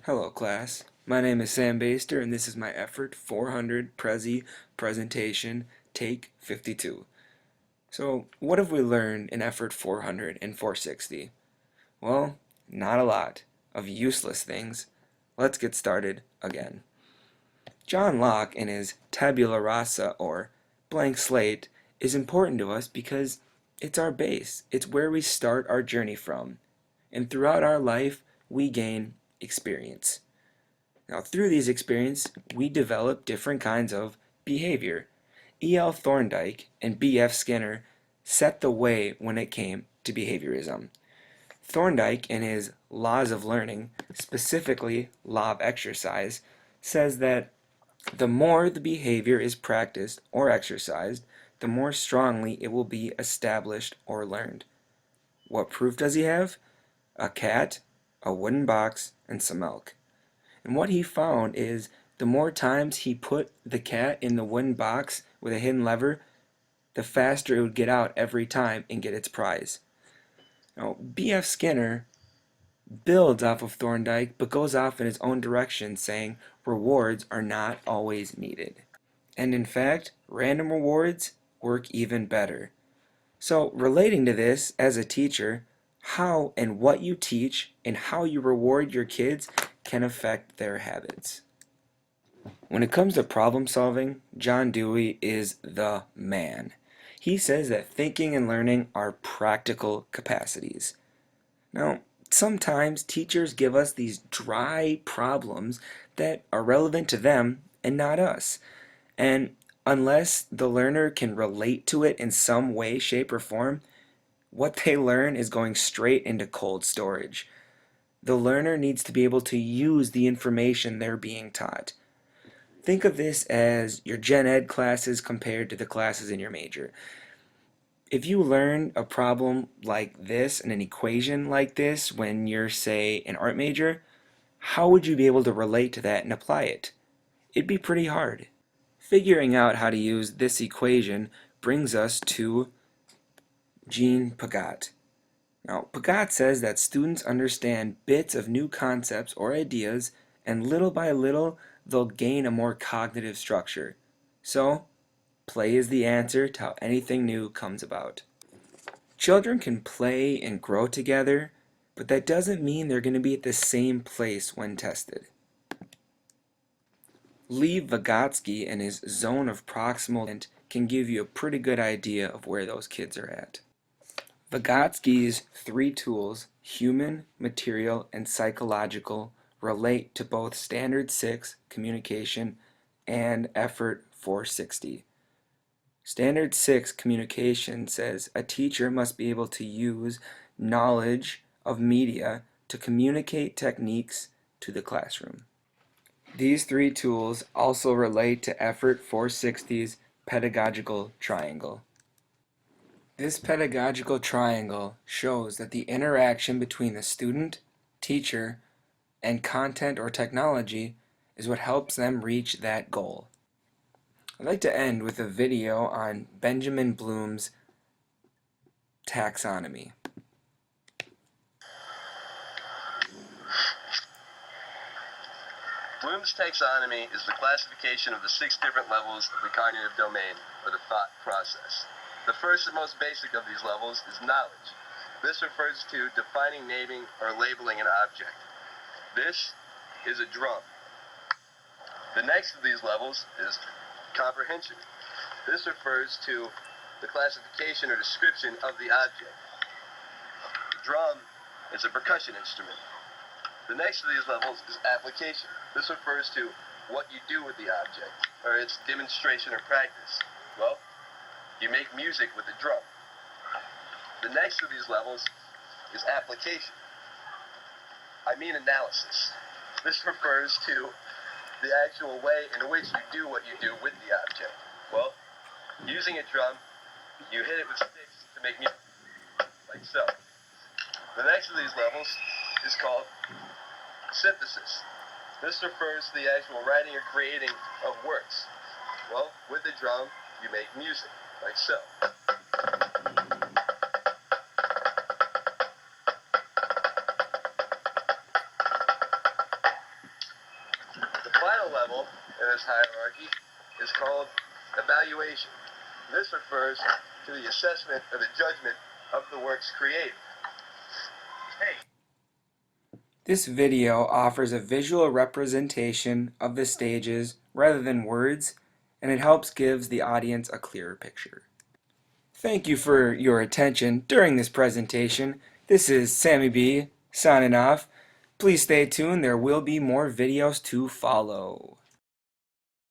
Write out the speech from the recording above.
Hello class, my name is Sam Baster and this is my EFRT 400 Prezi presentation, take 52. So what have we learned in EFRT 400 and 460? Well, not a lot of useless things. Let's get started again. John Locke in his tabula rasa or blank slate is important to us because it's our base. It's where we start our journey from. And throughout our life, we gain experience. Now, through these experiences, we develop different kinds of behavior. E.L. Thorndike and B.F. Skinner set the way when it came to behaviorism. Thorndike, in his Laws of Learning, specifically Law of Exercise, says that the more the behavior is practiced or exercised, the more strongly it will be established or learned. What proof does he have? A cat, a wooden box, and some milk. And what he found is the more times he put the cat in the wooden box with a hidden lever, the faster it would get out every time and get its prize. Now, B.F. Skinner builds off of Thorndike but goes off in his own direction, saying rewards are not always needed. And in fact, random rewards work even better. So, relating to this, as a teacher, how and what you teach and how you reward your kids can affect their habits. When it comes to problem solving, John Dewey is the man. He says that thinking and learning are practical capacities. Now, sometimes teachers give us these dry problems that are relevant to them and not us. And unless the learner can relate to it in some way, shape, or form, what they learn is going straight into cold storage. The learner needs to be able to use the information they're being taught. Think of this as your gen ed classes compared to the classes in your major. If you learn a problem like this and an equation like this when you're, say, an art major, how would you be able to relate to that and apply it? It'd be pretty hard. Figuring out how to use this equation brings us to Jean Piaget. Now, Piaget says that students understand bits of new concepts or ideas, and little by little, they'll gain a more cognitive structure. So, play is the answer to how anything new comes about. Children can play and grow together, but that doesn't mean they're going to be at the same place when tested. Lev Vygotsky and his zone of proximal intent can give you a pretty good idea of where those kids are at. Vygotsky's three tools, human, material, and psychological, relate to both Standard 6, communication, and EFRT 460. Standard 6, communication, says a teacher must be able to use knowledge of media to communicate techniques to the classroom. These three tools also relate to EFRT 460's pedagogical triangle. This pedagogical triangle shows that the interaction between the student, teacher, and content or technology is what helps them reach that goal. I'd like to end with a video on Benjamin Bloom's taxonomy. Bloom's taxonomy is the classification of the 6 different levels of the cognitive domain, or the thought process. The first and most basic of these levels is knowledge. This refers to defining, naming, or labeling an object. This is a drum. The next of these levels is comprehension. This refers to the classification or description of the object. The drum is a percussion instrument. The next of these levels is application. This refers to what you do with the object, or its demonstration or practice. Well, you make music with the drum. The next of these levels is application. I mean analysis. This refers to the actual way in which you do what you do with the object. Well, using a drum, you hit it with sticks to make music, like so. The next of these levels is called synthesis. This refers to the actual writing or creating of works. Well, with the drum, you make music, like so. level in this hierarchy is called evaluation. This refers to the assessment or the judgment of the works created. This video offers a visual representation of the stages rather than words, and it helps gives the audience a clearer picture. Thank you for your attention during this presentation. This is Sammy B signing off. Please stay tuned, there will be more videos to follow.